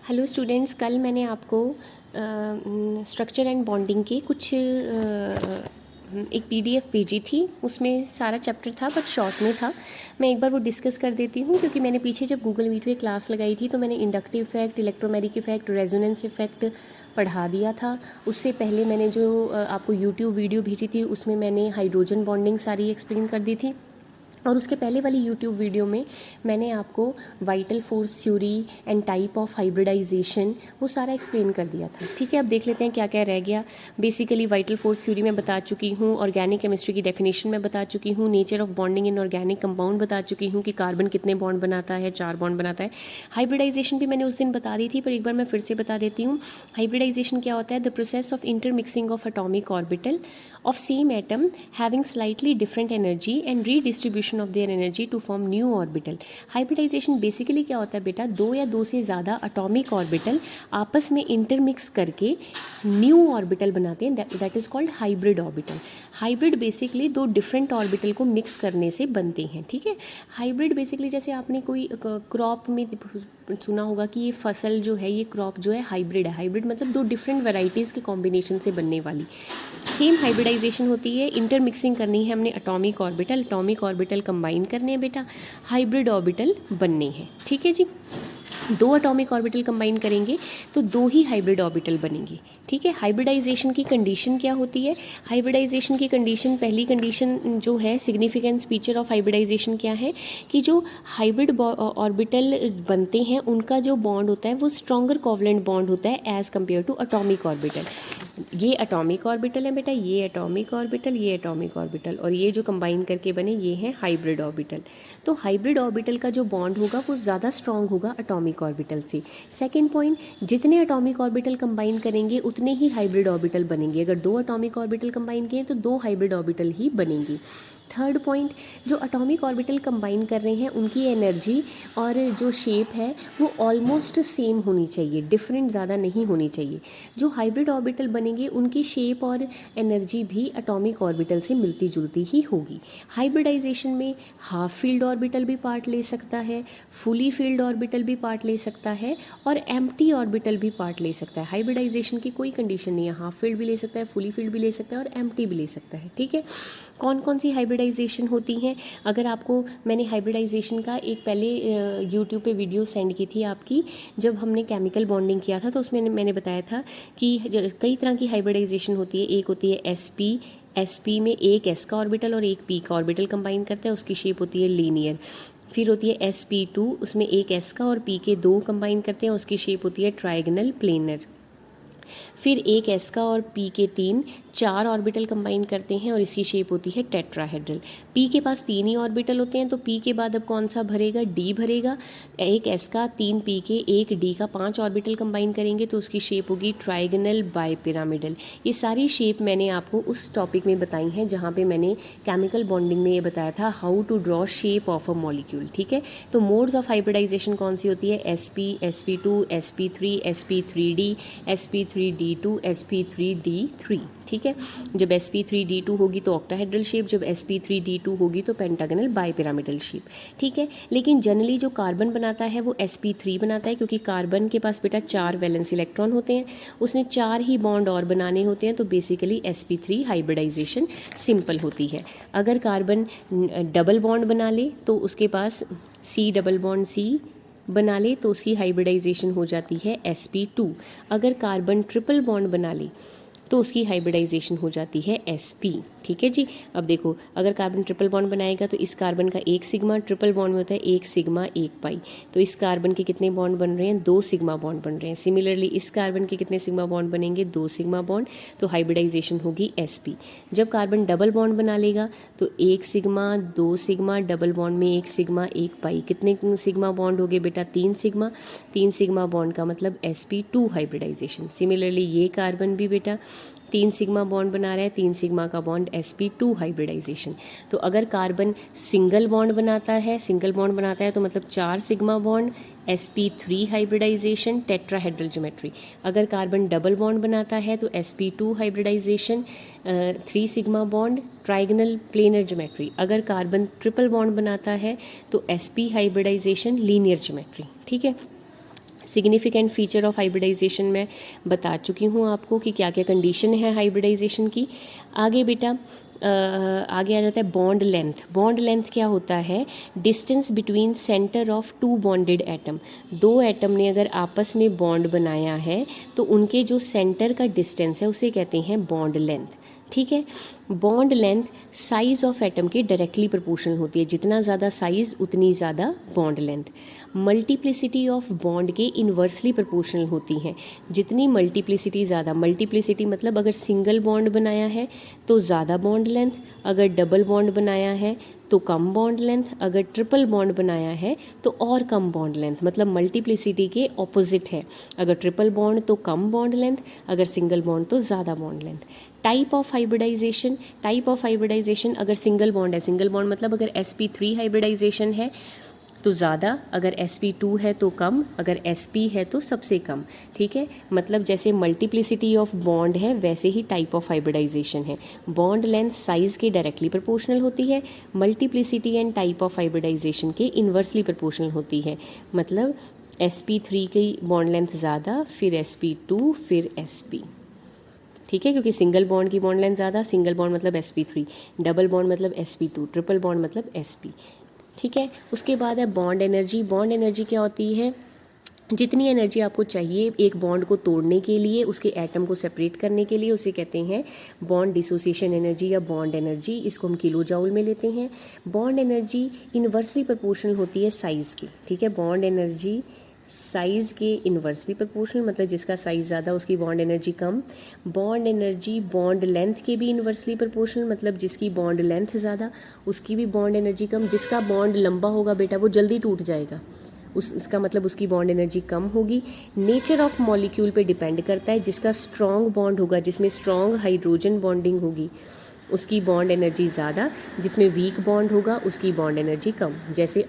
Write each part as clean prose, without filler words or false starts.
Hello students, कल मैंने आपको स्ट्रक्चर एंड बॉन्डिंग के कुछ एक पीडीएफ भेजी थी। उसमें सारा चैप्टर था बट शॉर्ट में था। मैं एक बार वो डिस्कस कर देती हूँ, क्योंकि मैंने पीछे जब गूगल मीट पे क्लास लगाई थी तो मैंने inductive effect, electromagnetic effect, resonance effect पढ़ा दिया था। उससे पहले मैंने जो आपको यूट्यूब वीडियो भेजी थी उसमें मैंने हाइड्रोजन बॉन्डिंग सारी एक्सप्लेन कर दी थी। और उसके पहले वाली यूट्यूब वीडियो में मैंने आपको vital force theory and type of hybridisation वो सारा एक्सप्लेन कर दिया था। ठीक है, अब देख लेते हैं क्या क्या रह गया। बेसिकली वाइटल फोर्स थ्योरी में बता चुकी हूँ, ऑर्गेनिक केमिस्ट्री की डेफिनेशन में बता चुकी हूँ, nature of bonding in organic compound बता चुकी हूँ कि कार्बन कितने बॉन्ड बनाता है, 4 बॉन्ड बनाता है। हाइब्रिडाइजेशन भी मैंने उस दिन बता दी थी, पर एक बार मैं फिर से बता देती हूँ। हाइब्रिडाइजेशन क्या होता है? The process of intermixing of atomic orbital of same atom having slightly different energy and redistribution of their energy to form new orbital. Hybridisation basically क्या होता है बेटा? दो या दो से ज़्यादा अटोमिक ऑर्बिटल आपस में इंटरमिक्स करके न्यू ऑर्बिटल बनाते हैं, that is called hybrid orbital. Hybrid basically दो डिफरेंट ऑर्बिटल को मिक्स करने से बनते हैं। ठीक है, हाइब्रिड बेसिकली जैसे आपने कोई क्रॉप में सुना होगा कि ये फसल जो है, ये क्रॉप जो है हाइब्रिड है। हाइब्रिड मतलब दो डिफरेंट वैरायटीज़ के कॉम्बिनेशन से बनने वाली। सेम हाइब्रिडाइजेशन होती है, इंटरमिक्सिंग करनी है हमने अटोमिक ऑर्बिटल कंबाइन करने हैं बेटा, हाइब्रिड ऑर्बिटल बनने हैं। ठीक है जी, दो एटॉमिक ऑर्बिटल कंबाइन करेंगे तो दो ही हाइब्रिड ऑर्बिटल बनेंगे। ठीक है, हाइब्रिडाइजेशन की कंडीशन क्या होती है? हाइब्रिडाइजेशन की कंडीशन, पहली कंडीशन जो है, सिग्निफिकेंस फीचर ऑफ हाइब्रिडाइजेशन क्या है कि जो हाइब्रिड ऑर्बिटल बनते हैं उनका जो बॉन्ड होता है वो स्ट्रॉन्गर कोवलेंट बॉन्ड होता है as compare to atomic orbital. ये अटोमिक ऑर्बिटल है बेटा, ये अटोमिक ऑर्बिटल, ये अटोमिक ऑर्बिटल, और ये जो कंबाइन करके बने ये हैं हाइब्रिड ऑर्बिटल। तो हाइब्रिड ऑर्बिटल का जो बॉन्ड होगा वो ज़्यादा स्ट्रॉन्ग होगा अटोमिक ऑर्बिटल से। सेकेंड पॉइंट, जितने अटोमिक ऑर्बिटल कंबाइन करेंगे उतने ही हाइब्रिड ऑर्बिटल बनेंगे। अगर दो अटोमिक ऑर्बिटल कंबाइन किए तो दो हाइब्रिड ऑर्बिटल ही बनेंगी। थर्ड पॉइंट, जो अटोमिक ऑर्बिटल कंबाइन कर रहे हैं उनकी एनर्जी और जो शेप है वो ऑलमोस्ट सेम होनी चाहिए, डिफरेंट ज़्यादा नहीं होनी चाहिए। जो हाइब्रिड ऑर्बिटल बनेंगे उनकी शेप और एनर्जी भी अटोमिक ऑर्बिटल से मिलती जुलती ही होगी। हाइब्रिडाइजेशन में हाफ फील्ड ऑर्बिटल भी पार्ट ले सकता है, फुली फील्ड ऑर्बिटल भी पार्ट ले सकता है, और एम्प्टी ऑर्बिटल भी पार्ट ले सकता है। हाइब्रिडाइजेशन की कोई कंडीशन नहीं है, हाफ फील्ड भी ले सकता है, फुली फील्ड भी ले सकता है और एम्प्टी भी ले सकता है। ठीक है, कौन कौन सी हाइब्रिडाइजेशन होती हैं? अगर आपको मैंने हाइब्रिडाइजेशन का एक पहले यूट्यूब पे वीडियो सेंड की थी आपकी, जब हमने केमिकल बॉन्डिंग किया था तो उसमें मैंने बताया था कि कई तरह की हाइब्रिडाइजेशन होती है। एक होती है एसपी में एक एस का ऑर्बिटल और एक पी का ऑर्बिटल कंबाइन करता है, उसकी शेप होती है लीनियर। फिर होती है sp2, उसमें एक एस का और पी के दो कंबाइन करते हैं, उसकी शेप होती है ट्राइगनल प्लेनर। फिर एक एस का और पी के चार ऑर्बिटल कंबाइन करते हैं और इसकी शेप होती है टेट्राहेड्रल। पी के पास 3 ही ऑर्बिटल होते हैं, तो पी के बाद अब कौन सा भरेगा? डी भरेगा। एक एस का, 3 पी के, एक डी का, 5 ऑर्बिटल कंबाइन करेंगे तो उसकी शेप होगी ट्राइगनल बाइपिरामिडल। ये सारी शेप मैंने आपको उस टॉपिक में बताई हैं जहाँ पे मैंने केमिकल बॉन्डिंग में ये बताया था how to draw shape of a molecule. ठीक है, तो मोड्स ऑफ हाइब्रिडाइजेशन कौन सी होती है? sp2, sp3, sp3d, sp3d2, sp3d3। ठीक है, जब sp3d2 होगी तो ऑक्टाहेड्रल शेप, जब sp3d2 होगी तो पेंटागनल बाइपिरामिडल शेप। ठीक है, लेकिन जनरली जो कार्बन बनाता है वो sp3 बनाता है, क्योंकि कार्बन के पास बेटा 4 वैलेंस इलेक्ट्रॉन होते हैं, उसने 4 ही बॉन्ड और बनाने होते हैं, तो बेसिकली sp3 हाइब्रिडाइजेशन सिंपल होती है। अगर कार्बन डबल बॉन्ड बना ले तो उसके पास C डबल बॉन्ड C बना ले तो उसकी हाइब्रिडाइजेशन हो जाती है sp2। अगर कार्बन ट्रिपल बॉन्ड बना ले तो उसकी हाइब्रिडाइजेशन हो जाती है sp। ठीक है जी, अब देखो, अगर कार्बन ट्रिपल बॉन्ड बनाएगा तो इस कार्बन का एक सिग्मा, ट्रिपल बॉन्ड में होता है एक सिग्मा एक पाई, तो इस कार्बन के कितने बॉन्ड बन रहे हैं? 2 सिग्मा बॉन्ड बन रहे हैं। सिमिलरली इस कार्बन के कितने सिग्मा बॉन्ड बनेंगे? 2 सिग्मा बॉन्ड, तो हाइब्रिडाइजेशन होगी sp। जब कार्बन डबल बॉन्ड बना लेगा तो 1 सिग्मा, 2 सिग्मा, डबल बॉन्ड में 1 सिग्मा एक पाई, कितने सिग्मा बॉन्ड हो गए बेटा? 3 सिग्मा। 3 सिग्मा बॉन्ड का मतलब sp2 हाइब्रिडाइजेशन। सिमिलरली ये कार्बन भी बेटा 3 सिग्मा बॉन्ड बना रहा है, 3 सिग्मा का बॉन्ड sp2 हाइब्रिडाइजेशन। तो अगर कार्बन सिंगल बॉन्ड बनाता है तो मतलब 4 sigma bond, sp3 hybridisation, tetrahedral geometry. अगर कार्बन डबल बॉन्ड बनाता है तो sp2 hybridisation, 3 sigma bond, trigonal planar geometry. अगर कार्बन ट्रिपल बॉन्ड बनाता है तो sp हाइब्रिडाइजेशन, लीनियर ज्योमेट्री। ठीक है, सिग्निफिकेंट फीचर ऑफ हाइब्रिडाइजेशन मैं बता चुकी हूँ आपको कि क्या क्या कंडीशन है हाइब्रिडाइजेशन की। आगे बेटा आगे आ जाता है बॉन्ड लेंथ। बॉन्ड लेंथ क्या होता है? Distance between centre of two bonded atom. दो एटम ने अगर आपस में बॉन्ड बनाया है तो उनके जो सेंटर का डिस्टेंस है उसे कहते हैं बॉन्ड लेंथ। ठीक है। Bond length size of atom के डायरेक्टली प्रोपोर्शनल होती है, जितना ज़्यादा साइज उतनी ज़्यादा bond length. Multiplicity of bond के इन्वर्सली प्रोपोर्शनल होती है, जितनी मल्टीप्लिसिटी ज़्यादा। मल्टीप्लिसिटी मतलब अगर सिंगल बॉन्ड बनाया है तो ज़्यादा बॉन्ड लेंथ, अगर डबल बॉन्ड बनाया है तो कम बॉन्ड लेंथ, अगर ट्रिपल बॉन्ड बनाया है तो और कम बॉन्ड लेंथ। मतलब मल्टीप्लिसिटी के ऑपोजिट है, अगर ट्रिपल बॉन्ड तो कम बॉन्ड लेंथ, अगर सिंगल बॉन्ड तो ज़्यादा bond length. Type of hybridisation. Type of hybridisation अगर सिंगल बॉन्ड है, सिंगल बॉन्ड मतलब अगर sp3 हाइब्रिडाइजेशन है तो ज़्यादा, अगर sp2 है तो कम, अगर sp है तो सबसे कम। ठीक है। मतलब जैसे मल्टीप्लिसिटी ऑफ बॉन्ड है वैसे ही टाइप ऑफ हाइब्रिडाइजेशन है। बॉन्ड लेंथ साइज के डायरेक्टली प्रोपोर्शनल होती है, multiplicity and type of hybridisation के इन्वर्सली प्रोपोर्शनल होती है। मतलब sp3 की बॉन्ड लेंथ ज़्यादा, फिर sp2, फिर sp। ठीक है, क्योंकि सिंगल बॉन्ड की बॉन्ड लेंथ ज़्यादा, सिंगल बॉन्ड मतलब sp3, डबल बॉन्ड मतलब sp2, ट्रिपल बॉन्ड मतलब sp। ठीक है। उसके बाद है बॉन्ड एनर्जी। बॉन्ड एनर्जी क्या होती है? जितनी एनर्जी आपको चाहिए एक बॉन्ड को तोड़ने के लिए, उसके एटम को सेपरेट करने के लिए, उसे कहते हैं बॉन्ड डिसोसिएशन एनर्जी या बॉन्ड एनर्जी। इसको हम किलो जाउल में लेते हैं। बॉन्ड एनर्जी इन्वर्सली प्रोपोर्शनल होती है साइज की। ठीक है। बॉन्ड एनर्जी साइज के इन्वर्सली प्रोपोर्शनल, मतलब जिसका साइज ज़्यादा उसकी बॉन्ड एनर्जी कम। बॉन्ड एनर्जी बॉन्ड लेंथ के भी इन्वर्सली प्रोपोर्शनल, मतलब जिसकी बॉन्ड लेंथ ज़्यादा उसकी भी बॉन्ड एनर्जी कम। जिसका बॉन्ड लंबा होगा बेटा वो जल्दी टूट जाएगा, इसका मतलब उसकी बॉन्ड एनर्जी कम होगी। नेचर ऑफ मॉलिक्यूल पे डिपेंड करता है। जिसका स्ट्रॉन्ग बॉन्ड होगा, जिसमें स्ट्रॉन्ग हाइड्रोजन बॉन्डिंग होगी, उसकी बॉन्ड एनर्जी ज़्यादा। जिसमें वीक बॉन्ड होगा उसकी बॉन्ड एनर्जी कम। जैसे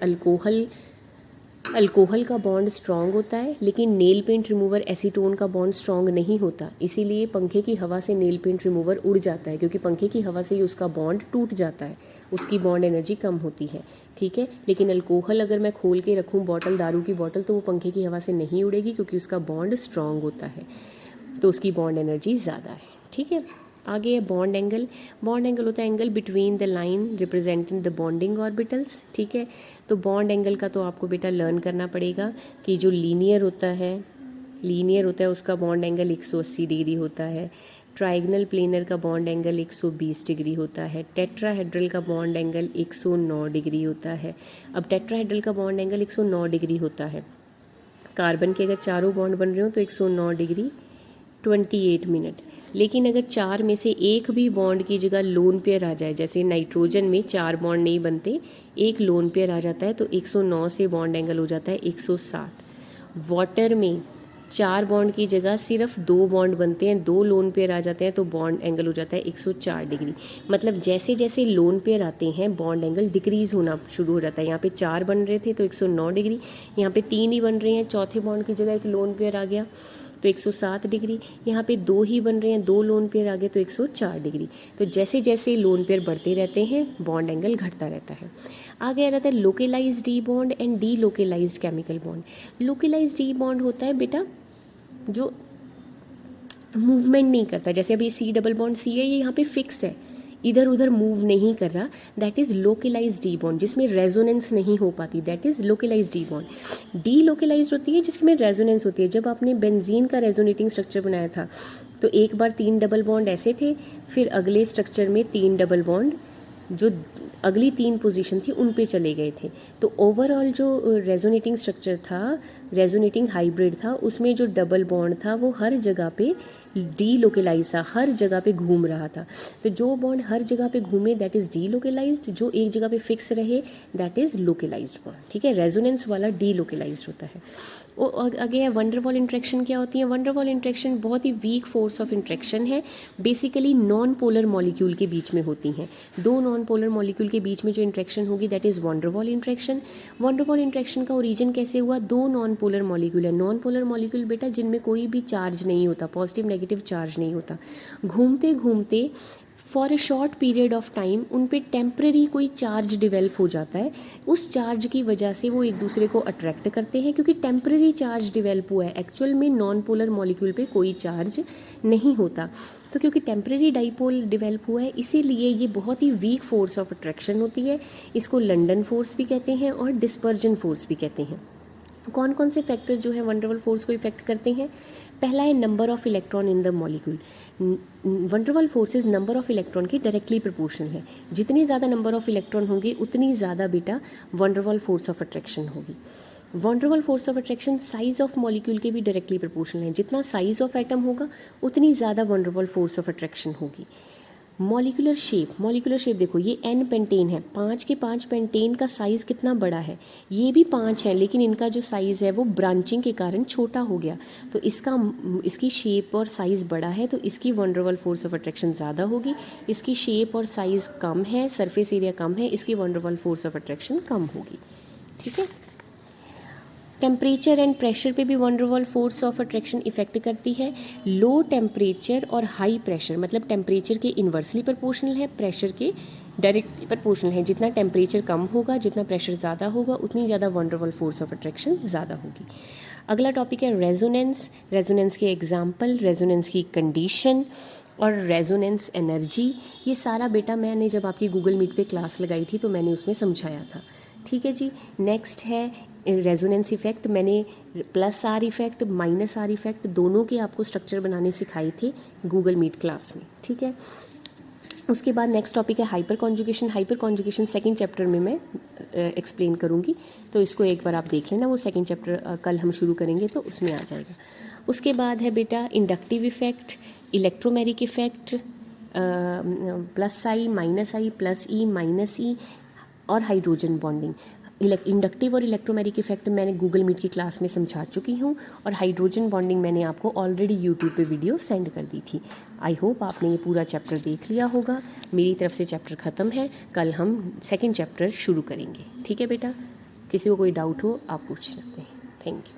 अल्कोहल का बॉन्ड स्ट्रॉन्ग होता है, लेकिन नेल पेंट रिमूवर एसीटोन का बॉन्ड स्ट्रॉन्ग नहीं होता, इसीलिए पंखे की हवा से नेल पेंट रिमूवर उड़ जाता है, क्योंकि पंखे की हवा से ही उसका बॉन्ड टूट जाता है, उसकी बॉन्ड एनर्जी कम होती है। ठीक है। लेकिन अल्कोहल अगर मैं खोल के रखूँ बॉटल, दारू की बॉटल, तो वो पंखे की हवा से नहीं उड़ेगी, क्योंकि उसका बॉन्ड स्ट्रॉन्ग होता है, तो उसकी बॉन्ड एनर्जी ज़्यादा है। ठीक है। आगे है बॉन्ड एंगल। बॉन्ड एंगल होता है angle between the line representing the bonding orbitals. ठीक है। तो बॉन्ड एंगल का तो आपको बेटा लर्न करना पड़ेगा कि जो लीनियर होता है उसका बॉन्ड एंगल 180 डिग्री होता है। ट्राइगनल प्लेनर का बॉन्ड एंगल 120 डिग्री होता है। टेट्राहेड्रल का बॉन्ड एंगल 109 डिग्री होता है। अब टेट्राहेड्रल का बॉन्ड एंगल 109 डिग्री होता है। कार्बन के अगर चारों बॉन्ड बन रहे हो तो 109 डिग्री 28 मिनट। लेकिन अगर चार में से एक भी बॉन्ड की जगह लोन पेयर आ जाए, जैसे नाइट्रोजन में 4 बॉन्ड नहीं बनते, एक लोन पेयर आ जाता है, तो 109 से बॉन्ड एंगल हो जाता है 160। वाटर में 4 बॉन्ड की जगह सिर्फ 2 बॉन्ड बनते हैं, 2 लोन पेयर आ जाते हैं, तो बॉन्ड एंगल हो जाता है 104 डिग्री। मतलब जैसे जैसे लोन पेयर आते हैं बॉन्ड एंगल डिक्रीज होना शुरू हो जाता है। यहाँ पे 4 बन रहे थे तो 109 डिग्री, यहाँ पे 3 ही बन रहे हैं, चौथे बॉन्ड की जगह एक लोन पेयर आ गया तो 107 डिग्री। यहाँ पे 2 ही बन रहे हैं, 2 लोन पेयर आ गए तो 104 डिग्री। तो जैसे जैसे लोन पेयर बढ़ते रहते हैं बॉन्ड एंगल घटता रहता है। आगे आ जाता है localised D bond and delocalised chemical bond. Localised D bond होता है बेटा जो मूवमेंट नहीं करता, जैसे अभी सी डबल बॉन्ड सी है, ये यहाँ पे फिक्स है, इधर उधर मूव नहीं कर रहा, that is localised D bond, जिसमें रेजोनेंस नहीं हो पाती, that is localised D bond. Delocalised होती है जिसमें रेजोनेंस होती है। जब आपने बेंजीन का रेजोनेटिंग स्ट्रक्चर बनाया था तो एक बार 3 डबल बॉन्ड ऐसे थे, फिर अगले स्ट्रक्चर में 3 डबल बॉन्ड जो अगली 3 पोजीशन थी उन पे चले गए थे। तो ओवरऑल जो रेजोनेटिंग स्ट्रक्चर था, रेजोनेटिंग हाइब्रिड था, उसमें जो डबल बॉन्ड था वो हर जगह पे डी लोकेलाइज था, हर जगह पे घूम रहा था। तो जो बॉन्ड हर जगह पे घूमे दैट इज डी लोकेलाइज्ड, जो एक जगह पे फिक्स रहे दैट इज लोकेलाइज्ड बॉन्ड। ठीक है। रेजोनेंस वाला डी लोकेलाइज्ड होता है। आगे है वंडरवॉल इंट्रैक्शन। क्या होती है वंडरवॉल इंट्रैक्शन? बहुत ही वीक फोर्स ऑफ इंट्रैक्शन है, बेसिकली नॉन पोलर मॉलिक्यूल के बीच में होती हैं। 2 नॉन पोलर मॉलिक्यूल के बीच में जो इंट्रैक्शन होगी that is van der Waals interaction. Van der Waals interaction का ओरिजिन कैसे हुआ? 2 नॉन पोलर मॉलिक्यूल है। नॉन पोलर मॉलिक्यूल बेटा जिनमें कोई भी चार्ज नहीं होता, पॉजिटिव नेगेटिव चार्ज नहीं होता, घूमते घूमते for a short period of time उन पे टेम्पररी कोई चार्ज डिवेल्प हो जाता है, उस चार्ज की वजह से वो एक दूसरे को अट्रैक्ट करते हैं, क्योंकि टेम्पररी चार्ज डिवेल्प हुआ है, एक्चुअल में नॉन पोलर मॉलिक्यूल पे कोई चार्ज नहीं होता। तो क्योंकि टेम्पररी डाइपोल डिवेल्प हुआ है, इसीलिए ये बहुत ही वीक फोर्स ऑफ अट्रैक्शन होती है। इसको लंडन फोर्स भी कहते हैं और डिस्पर्जन फोर्स भी कहते हैं। कौन कौन से फैक्टर जो है वंडरवॉल फोर्स को इफेक्ट करते हैं? पहला है number of electron in the molecule. Van der Waals forces number of electron की डायरेक्टली प्रोपोर्शनल है। जितनी ज़्यादा नंबर ऑफ इलेक्ट्रॉन होंगे उतनी ज़्यादा बेटा वंडरवॉल फोर्स ऑफ अट्रैक्शन होगी। Van der Waals force of attraction size of molecule के भी डायरेक्टली प्रोपोर्शनल है। जितना साइज ऑफ एटम होगा उतनी ज़्यादा वंडरवॉल फोर्स ऑफ अट्रैक्शन होगी। मॉलिक्यूलर शेप देखो, ये n पेंटेन है, 5 के 5 पेंटेन का साइज़ कितना बड़ा है, ये भी 5 है, लेकिन इनका जो साइज़ है वो ब्रांचिंग के कारण छोटा हो गया, तो इसकी शेप और साइज़ बड़ा है, तो इसकी वंडरवॉल फोर्स ऑफ अट्रैक्शन ज़्यादा होगी। इसकी शेप और साइज़ कम है, सरफेस एरिया कम है, इसकी वंडरवॉल फोर्स ऑफ अट्रैक्शन कम होगी। ठीक है। टेम्परेचर एंड प्रेशर पे भी van der Waals force of attraction effect करती है। लो टेम्परेचर और हाई प्रेशर, मतलब टेम्परेचर के इन्वर्सली प्रोपोर्शनल है, प्रेशर के डायरेक्टली प्रोपोर्शनल है। जितना टेम्परेचर कम होगा, जितना प्रेशर ज़्यादा होगा, उतनी ज़्यादा वंडरवॉल फोर्स ऑफ अट्रैक्शन ज़्यादा होगी। अगला टॉपिक है रेजोनेंस। रेजोनेंस के एग्जाम्पल, रेजोनेंस की कंडीशन और रेजोनेंस एनर्जी, ये सारा बेटा मैंने जब आपकी गूगल मीट पे क्लास लगाई थी तो मैंने उसमें समझाया था। ठीक है जी। नेक्स्ट है रेजोनेंस इफेक्ट। मैंने plus are effect, minus are effect दोनों के आपको स्ट्रक्चर बनाने सिखाए थे गूगल मीट क्लास में। ठीक है। उसके बाद नेक्स्ट टॉपिक है hyper conjugation. Hyper conjugation second chapter में मैं एक्सप्लेन करूँगी, तो इसको एक बार आप देख लेना, वो सेकंड चैप्टर कल हम शुरू करेंगे तो उसमें आ जाएगा। उसके बाद है बेटा inductive effect, electromeric effect, plus I, minus I, plus E, minus E, और हाइड्रोजन बॉन्डिंग। इंडक्टिव और इलेक्ट्रोमेरिक इफेक्ट मैंने गूगल मीट की क्लास में समझा चुकी हूँ, और हाइड्रोजन बॉन्डिंग मैंने आपको ऑलरेडी यूट्यूब पे वीडियो सेंड कर दी थी। आई होप आपने ये पूरा चैप्टर देख लिया होगा। मेरी तरफ से चैप्टर ख़त्म है, कल हम सेकंड चैप्टर शुरू करेंगे। ठीक है बेटा, किसी को कोई डाउट हो आप पूछ सकते हैं। Thank you.